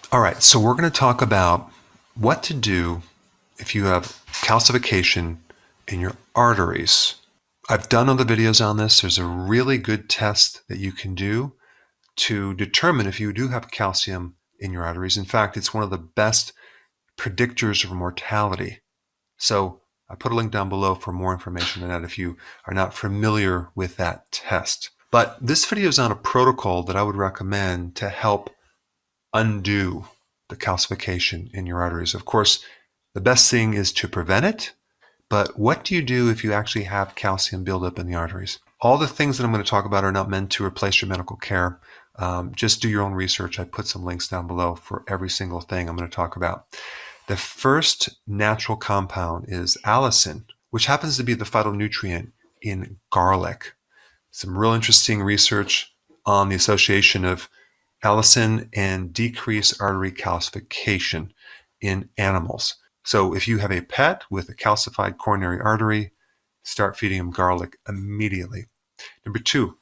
All right, so we're going to talk about what to do if you have calcification in your arteries. I've done other videos on this. There's a really good test that you can do to determine if you do have calcium in your arteries. In fact, it's one of the best predictors of mortality. So I put a link down below for more information on that if you are not familiar with that test. But this video is on a protocol that I would recommend to help undo the calcification in your arteries. Of course, the best thing is to prevent it, but what do you do if you actually have calcium buildup in the arteries? All the things that I'm going to talk about are not meant to replace your medical care. Just do your own research. I put some links down below for every single thing I'm going to talk about. The first natural compound is allicin, which happens to be the phytonutrient in garlic. Some real interesting research on the association of allicin and decreased artery calcification in animals. So if you have a pet with a calcified coronary artery, start feeding them garlic immediately. Number 2,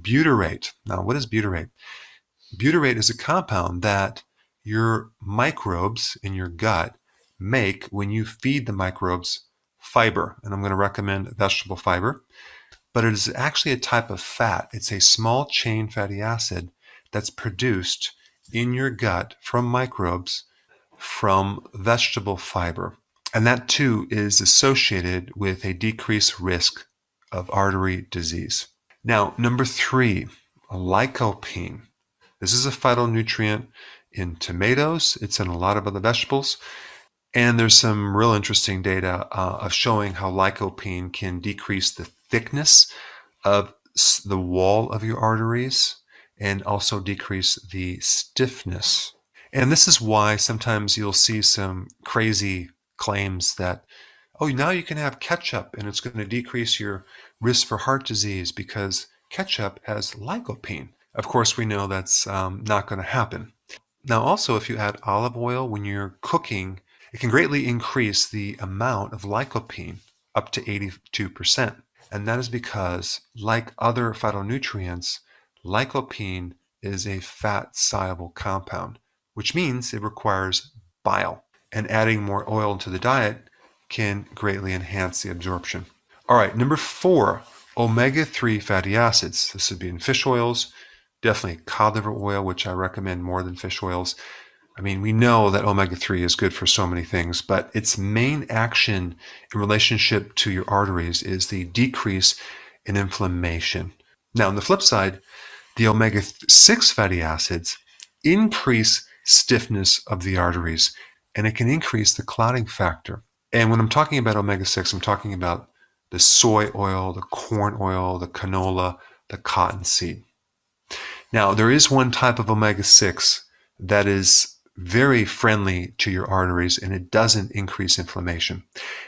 butyrate. Now, what is butyrate? Butyrate is a compound that your microbes in your gut make when you feed the microbes fiber. And I'm going to recommend vegetable fiber. But it is actually a type of fat. It's a small chain fatty acid that's produced in your gut from microbes from vegetable fiber. And that too is associated with a decreased risk of artery disease. Now, number 3, lycopene. This is a phytonutrient in tomatoes. It's in a lot of other vegetables. And there's some real interesting data of showing how lycopene can decrease the thickness of the wall of your arteries and also decrease the stiffness. And this is why sometimes you'll see some crazy claims that, oh, now you can have ketchup and it's going to decrease your risk for heart disease because ketchup has lycopene. Of course, we know that's not going to happen. Now, also, if you add olive oil when you're cooking, it can greatly increase the amount of lycopene up to 82%. And that is because, like other phytonutrients, lycopene is a fat-soluble compound, which means it requires bile. And adding more oil into the diet can greatly enhance the absorption. All right, number 4, omega-3 fatty acids. This would be in fish oils, definitely cod liver oil, which I recommend more than fish oils. I mean, we know that omega-3 is good for so many things, but its main action in relationship to your arteries is the decrease in inflammation. Now, on the flip side, the omega-6 fatty acids increase stiffness of the arteries, and it can increase the clotting factor. And when I'm talking about omega-6, I'm talking about the soy oil, the corn oil, the canola, the cottonseed. Now, there is one type of omega-6 that is very friendly to your arteries and it doesn't increase inflammation.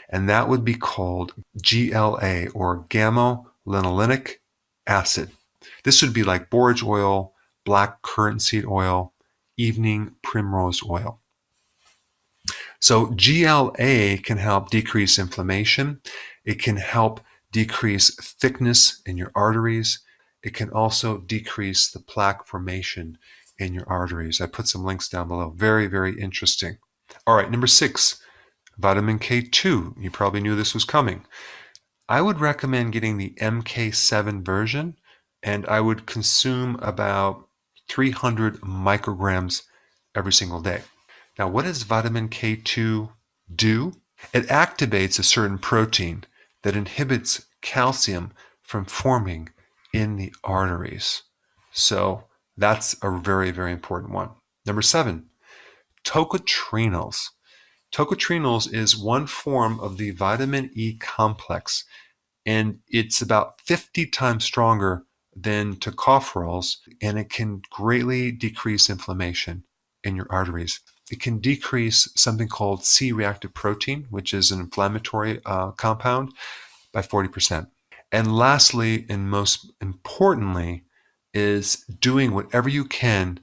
And that would be called GLA or gamma linolenic acid. This would be like borage oil, black currant seed oil, evening primrose oil. So GLA can help decrease inflammation. It can help decrease thickness in your arteries. It can also decrease the plaque formation in your arteries. I put some links down below. Very, very interesting. All right, number 6, vitamin K2. You probably knew this was coming. I would recommend getting the MK7 version, and I would consume about 300 micrograms every single day. Now, what does vitamin K2 do? It activates a certain protein that inhibits calcium from forming in the arteries. So that's a very, very important one. Number 7, tocotrienols. Tocotrienols is one form of the vitamin E complex, and it's about 50 times stronger than tocopherols, and it can greatly decrease inflammation in your arteries. It can decrease something called C-reactive protein, which is an inflammatory compound, by 40%. And lastly, and most importantly, is doing whatever you can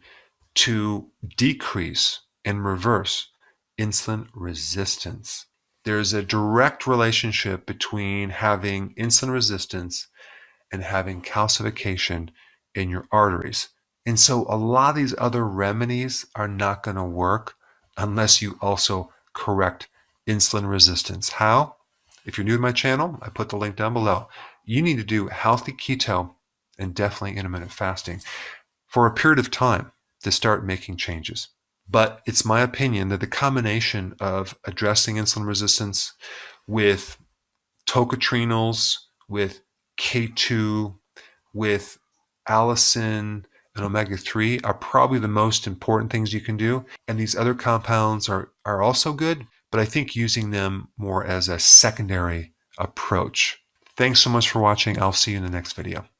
to decrease and reverse insulin resistance. There's a direct relationship between having insulin resistance and having calcification in your arteries. And so a lot of these other remedies are not going to work unless you also correct insulin resistance. How? If you're new to my channel, I put the link down below. You need to do healthy keto and definitely intermittent fasting for a period of time to start making changes. But it's my opinion that the combination of addressing insulin resistance with tocotrienols, with K2, with allicin, and omega-3 are probably the most important things you can do. And these other compounds are also good, but I think using them more as a secondary approach. Thanks so much for watching. I'll see you in the next video.